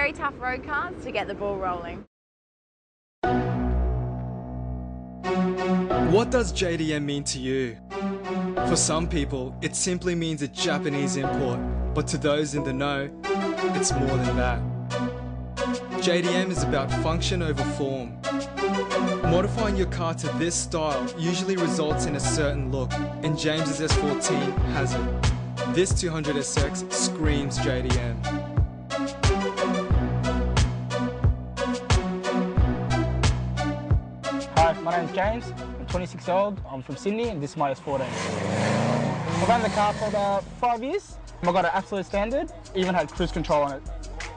very tough road cars to get the ball rolling. What does JDM mean to you? For some people, it simply means a Japanese import, but to those in the know, it's more than that. JDM is about function over form. Modifying your car to this style usually results in a certain look, and James's S14 has it. This 200SX screams JDM. Hi, my name's James. I'm 26 years old. I'm from Sydney, and this is my S14. I've owned the car for about 5 years. I got an absolute standard, even had cruise control on it.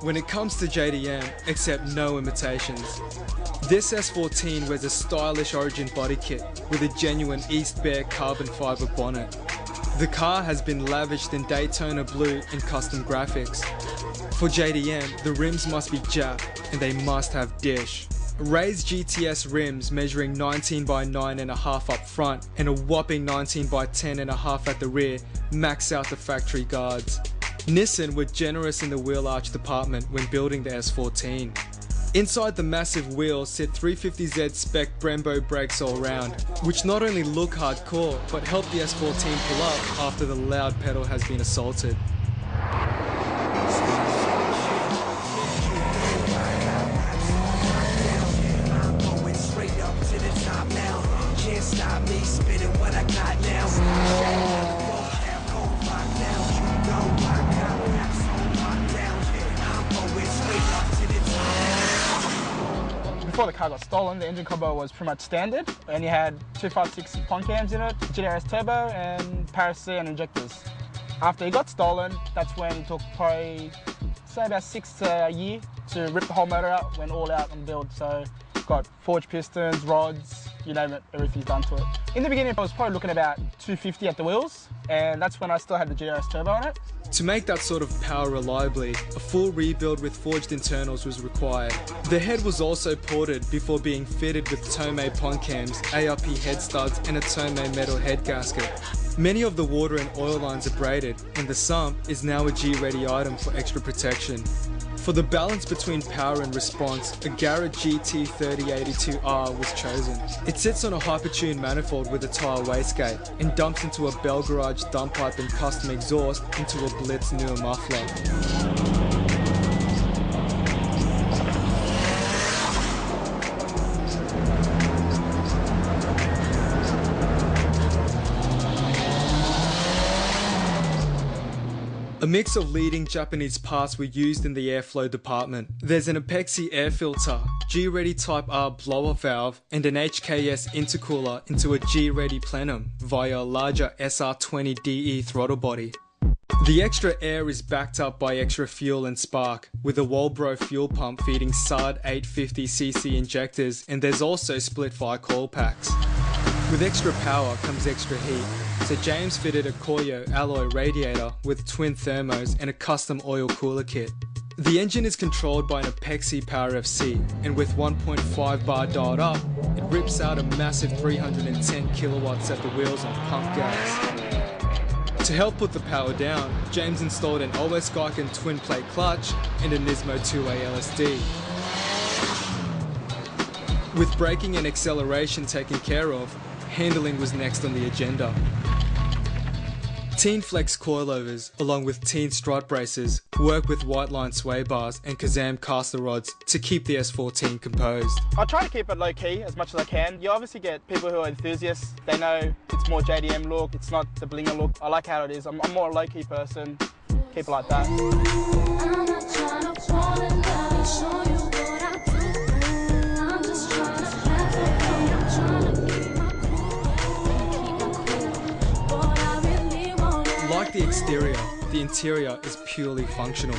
When it comes to JDM, accept no imitations. This S14 wears a stylish Origin body kit with a genuine East Bear carbon fibre bonnet. The car has been lavished in Daytona blue and custom graphics. For JDM, the rims must be Jap and they must have dish. Raised GTS rims measuring 19 by 9.5 up front and a whopping 19 by 10.5 at the rear max out the factory guards. Nissan were generous in the wheel arch department when building the S14. Inside the massive wheels sit 350Z spec Brembo brakes all round, which not only look hardcore, but help the S14 pull up after the loud pedal has been assaulted. Before the car got stolen, the engine combo was pretty much standard, and you had 256 pond cams in it, JDM S turbo, and Paris C and injectors. After it got stolen, that's when it took probably, say about 6 a year to rip the whole motor out, went all out on build. So got forged pistons, rods, you name it, everything's done to it. In the beginning, I was probably looking about 250 at the wheels, and that's when I still had the JDM S turbo on it. To make that sort of power reliably, a full rebuild with forged internals was required. The head was also ported before being fitted with Tomei pond cams, ARP head studs and a Tomei metal head gasket. Many of the water and oil lines are braided, and the sump is now a G-ready item for extra protection. For the balance between power and response, a Garrett GT 3082R was chosen. It sits on a hypertune manifold with a tile wastegate and dumps into a Bell Garage dump pipe and custom exhaust into a Blitz newer muffler. A mix of leading Japanese parts were used in the airflow department. There's an Apexi air filter, G-Ready Type R blower valve, and an HKS intercooler into a G-Ready plenum via a larger SR20DE throttle body. The extra air is backed up by extra fuel and spark, with a Walbro fuel pump feeding SARD 850cc injectors, and there's also split fire coil packs. With extra power comes extra heat, so James fitted a Koyo alloy radiator with twin thermos and a custom oil cooler kit. The engine is controlled by an Apexi Power FC, and with 1.5 bar dialed up, it rips out a massive 310 kilowatts at the wheels on pump gas. To help put the power down, James installed an OS Geiken twin plate clutch and a Nismo 2A LSD. With braking and acceleration taken care of, handling was next on the agenda. Teen Flex coilovers, along with Teen strut braces, work with white line sway bars and Kazam caster rods to keep the S14 composed. I try to keep it low key as much as I can. You obviously get people who are enthusiasts, they know it's more JDM look, it's not the blinger look. I like how it is. I'm more a low key person, keep it like that. I'm not trying to fall in love and show you what I do. I'm just trying to have fun. I'm trying to keep my cool. But I really want. Like the exterior, the interior is purely functional.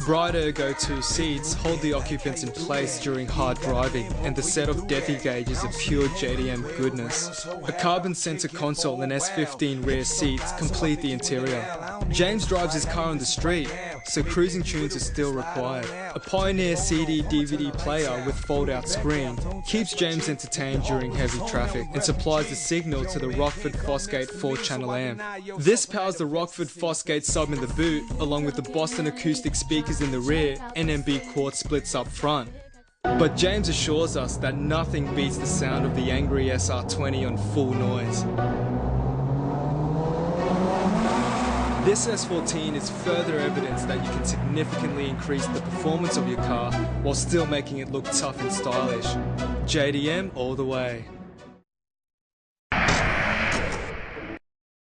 Bright Ergo 2 seats hold the occupants in place during hard driving, and the set of Defi gauges of pure JDM goodness. A carbon center console and S15 rear seats complete the interior. James drives his car on the street, so cruising tunes are still required. A Pioneer CD/DVD player with fold-out screen keeps James entertained during heavy traffic and supplies the signal to the Rockford Fosgate 4-channel amp. This powers the Rockford Fosgate sub in the boot, along with the Boston acoustic speakers in the rear and NB quad splits up front. But James assures us that nothing beats the sound of the angry SR20 on full noise. This S14 is further evidence that you can significantly increase the performance of your car while still making it look tough and stylish. JDM all the way.